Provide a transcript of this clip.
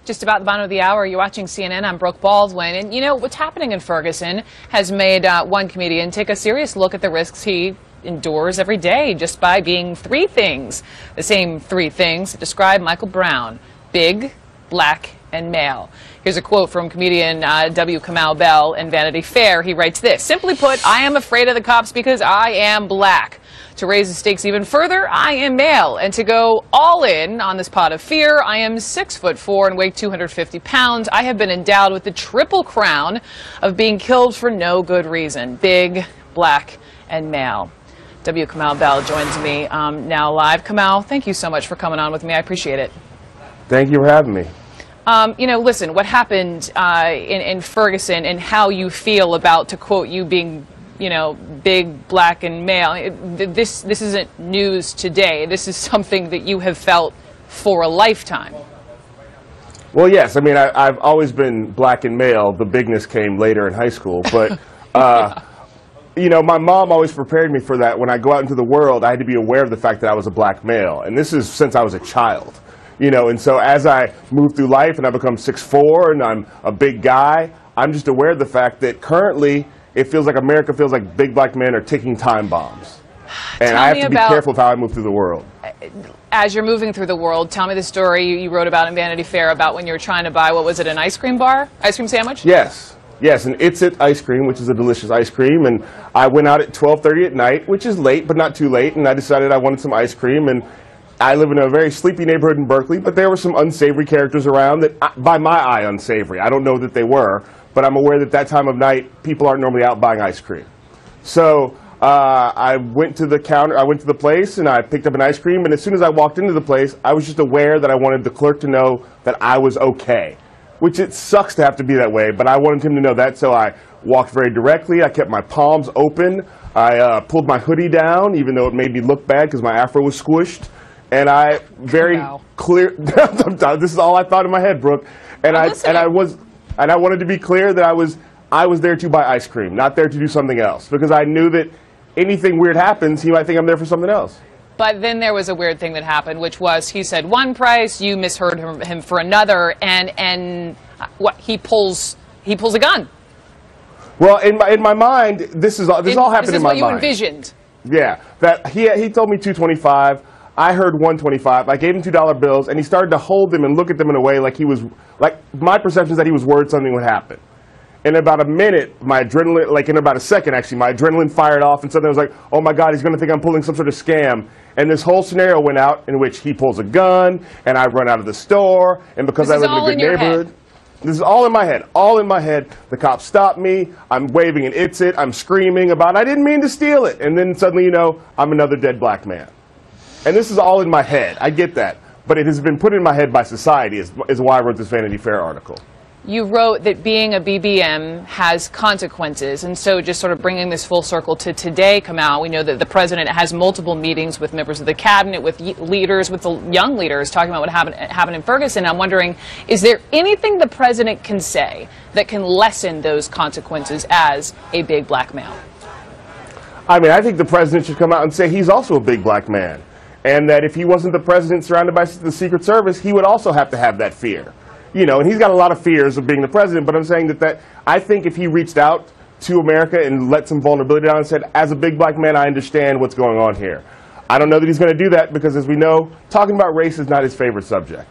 Just about the bottom of the hour, you're watching CNN. I'm Brooke Baldwin. And you know, what's happening in Ferguson has made one comedian take a serious look at the risks he endures every day just by being three things. The same three things that describe Michael Brown: big, black, and male. Here's a quote from comedian W. Kamau Bell in Vanity Fair. He writes this: "Simply put, I am afraid of the cops because I am black. To raise the stakes even further, I am male. And to go all in on this pot of fear, I am 6'4" and weigh 250 pounds. I have been endowed with the triple crown of being killed for no good reason: big, black, and male." W. Kamau Bell joins me now live. Kamau, thank you so much for coming on with me. I appreciate it. Thank you for having me. You know, listen, what happened in Ferguson and how you feel about, to quote you, being, you know, big, black, and male. This isn't news today. This is something that you have felt for a lifetime. Well, yes. I mean, I've always been black and male. The bigness came later in high school. But, you know, my mom always prepared me for that. When I go out into the world, I had to be aware of the fact that I was a black male. And this is since I was a child. You know, and so as I move through life and I become 6'4" and I'm a big guy, I'm just aware of the fact that currently it feels like America feels like big black men are ticking time bombs. And I have to be careful of how I move through the world. As you're moving through the world, tell me the story you wrote about in Vanity Fair about when you were trying to buy, what was it, an ice cream bar? Ice cream sandwich? Yes. Yes, and It's It ice cream, which is a delicious ice cream. And I went out at 12:30 at night, which is late, but not too late. And I decided I wanted some ice cream. And I live in a very sleepy neighborhood in Berkeley, but there were some unsavory characters around that, by my eye, unsavory. I don't know that they were, but I'm aware that time of night, people aren't normally out buying ice cream. So I went to the counter, I went to the place, and I picked up an ice cream, and as soon as I walked into the place, I was just aware that I wanted the clerk to know that I was okay, which it sucks to have to be that way, but I wanted him to know that, so I walked very directly. I kept my palms open. I pulled my hoodie down, even though it made me look bad because my afro was squished. And I very clear. This is all I thought in my head, Brooke. And I wanted to be clear that I was there to buy ice cream, not there to do something else, because I knew that anything weird happens, he might think I'm there for something else. But then there was a weird thing that happened, which was he said one price, you misheard him for another, and what, he pulls a gun. Well, in my mind, this all happened in my mind. This is what you envisioned. Yeah, that he told me $2.25. I heard $1.25. I gave him $2 bills, and he started to hold them and look at them in a way like he was, like, my perception is that he was worried something would happen. In about a minute, my adrenaline, like in about a second actually, my adrenaline fired off, and suddenly I was like, oh my God, he's going to think I'm pulling some sort of scam. And this whole scenario went out in which he pulls a gun, and I run out of the store, and because I live in a good neighborhood. This is all in my head, all in my head. The cops stopped me. I'm waving an It's It. I'm screaming about, I didn't mean to steal it. And then suddenly, you know, I'm another dead black man. And this is all in my head. I get that. But it has been put in my head by society is why I wrote this Vanity Fair article. You wrote that being a BBM has consequences. And so just sort of bringing this full circle to today, Kamau, we know that the president has multiple meetings with members of the cabinet, with leaders, with the young leaders, talking about what happened in Ferguson. I'm wondering, is there anything the president can say that can lessen those consequences as a big black male? I mean, I think the president should come out and say he's also a big black man. And that if he wasn't the president surrounded by the Secret Service, he would also have to have that fear. You know, and he's got a lot of fears of being the president, but I'm saying that I think if he reached out to America and let some vulnerability down and said, as a big black man, I understand what's going on here. I don't know that he's going to do that because, as we know, talking about race is not his favorite subject.